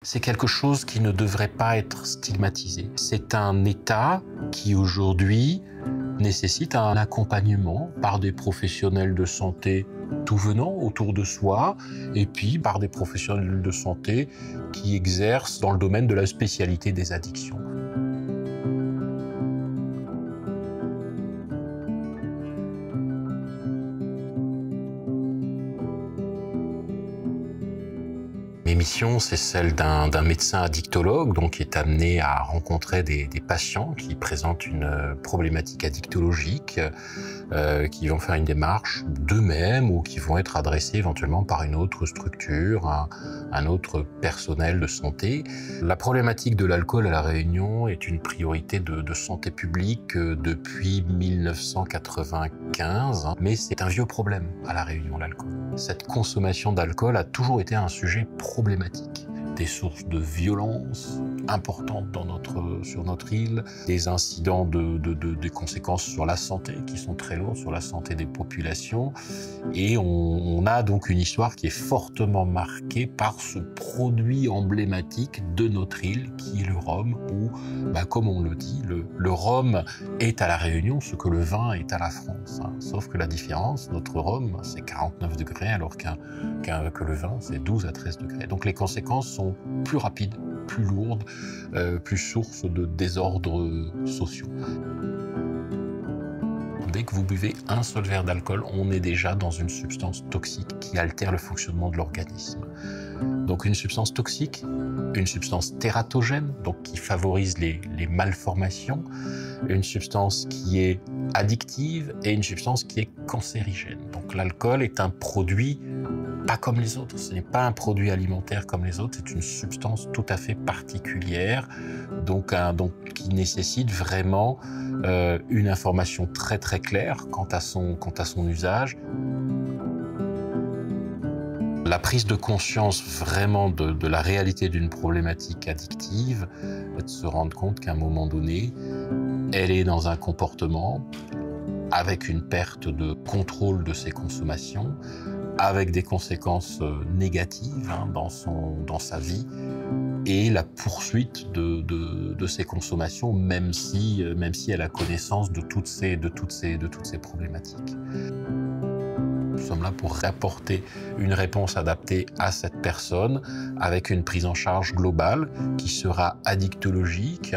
C'est quelque chose qui ne devrait pas être stigmatisé. C'est un état qui aujourd'hui nécessite un accompagnement par des professionnels de santé tout venant autour de soi et puis par des professionnels de santé qui exercent dans le domaine de la spécialité des addictions. Mes missions, c'est celle d'un médecin addictologue donc, qui est amené à rencontrer des patients qui présentent une problématique addictologique, qui vont faire une démarche d'eux-mêmes ou qui vont être adressés éventuellement par une autre structure, un autre personnel de santé. La problématique de l'alcool à La Réunion est une priorité de santé publique depuis 1995, mais c'est un vieux problème à La Réunion, l'alcool. Cette consommation d'alcool a toujours été un sujet problématique. Des sources de violence importantes sur notre île, des incidents des conséquences sur la santé qui sont très lourdes, sur la santé des populations. Et on a donc une histoire qui est fortement marquée par ce produit emblématique de notre île qui est le rhum, où, comme on le dit, le rhum est à La Réunion ce que le vin est à la France. Sauf que la différence, notre rhum, c'est 49 degrés, alors que le vin, c'est 12 à 13 degrés. Donc les conséquences sont plus rapides, plus lourdes, plus source de désordres sociaux. Dès que vous buvez un seul verre d'alcool, on est déjà dans une substance toxique qui altère le fonctionnement de l'organisme. Donc une substance toxique, une substance tératogène, donc qui favorise les malformations, une substance qui est addictive et une substance qui est cancérigène. Donc l'alcool est un produit pas comme les autres, ce n'est pas un produit alimentaire comme les autres, c'est une substance tout à fait particulière, donc qui nécessite vraiment une information très très claire quant à son usage. La prise de conscience vraiment de la réalité d'une problématique addictive, de se rendre compte qu'à un moment donné, elle est dans un comportement avec une perte de contrôle de ses consommations, avec des conséquences négatives dans sa vie et la poursuite de ses consommations, même si elle a connaissance de toutes ces problématiques. Nous sommes là pour apporter une réponse adaptée à cette personne avec une prise en charge globale qui sera addictologique,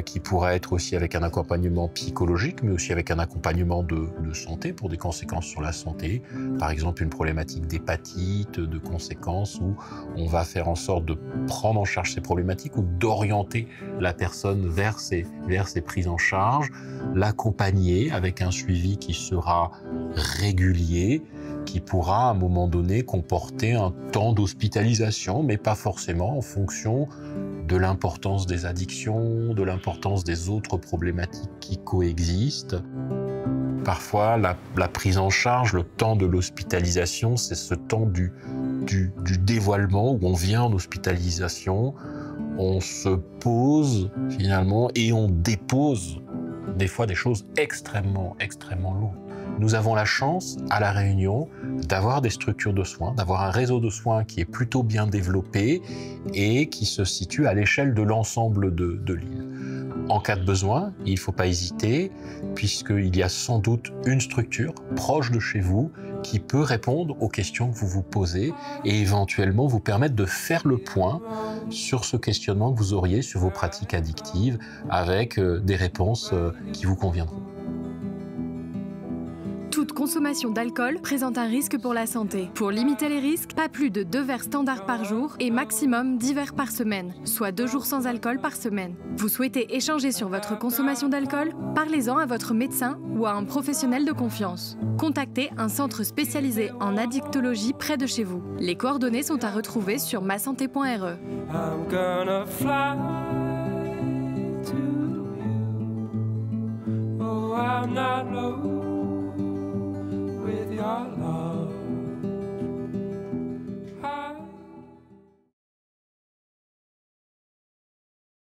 qui pourra être aussi avec un accompagnement psychologique, mais aussi avec un accompagnement de santé pour des conséquences sur la santé. Par exemple, une problématique d'hépatite, de conséquences où on va faire en sorte de prendre en charge ces problématiques ou d'orienter la personne vers ces prises en charge, l'accompagner avec un suivi qui sera régulier, qui pourra à un moment donné comporter un temps d'hospitalisation, mais pas forcément en fonction de l'importance des addictions, de l'importance des autres problématiques qui coexistent. Parfois, la prise en charge, le temps de l'hospitalisation, c'est ce temps du dévoilement où on vient en hospitalisation, on se pose finalement et on dépose des fois des choses extrêmement lourdes. Nous avons la chance, à La Réunion, d'avoir des structures de soins, d'avoir un réseau de soins qui est plutôt bien développé et qui se situe à l'échelle de l'ensemble de l'île. En cas de besoin, il ne faut pas hésiter, puisqu'il y a sans doute une structure proche de chez vous qui peut répondre aux questions que vous vous posez et éventuellement vous permettre de faire le point sur ce questionnement que vous auriez sur vos pratiques addictives avec des réponses qui vous conviendront. Toute consommation d'alcool présente un risque pour la santé. Pour limiter les risques, pas plus de 2 verres standards par jour et maximum 10 verres par semaine, soit 2 jours sans alcool par semaine. Vous souhaitez échanger sur votre consommation d'alcool? Parlez-en à votre médecin ou à un professionnel de confiance. Contactez un centre spécialisé en addictologie près de chez vous. Les coordonnées sont à retrouver sur masanté.re. I'm not low.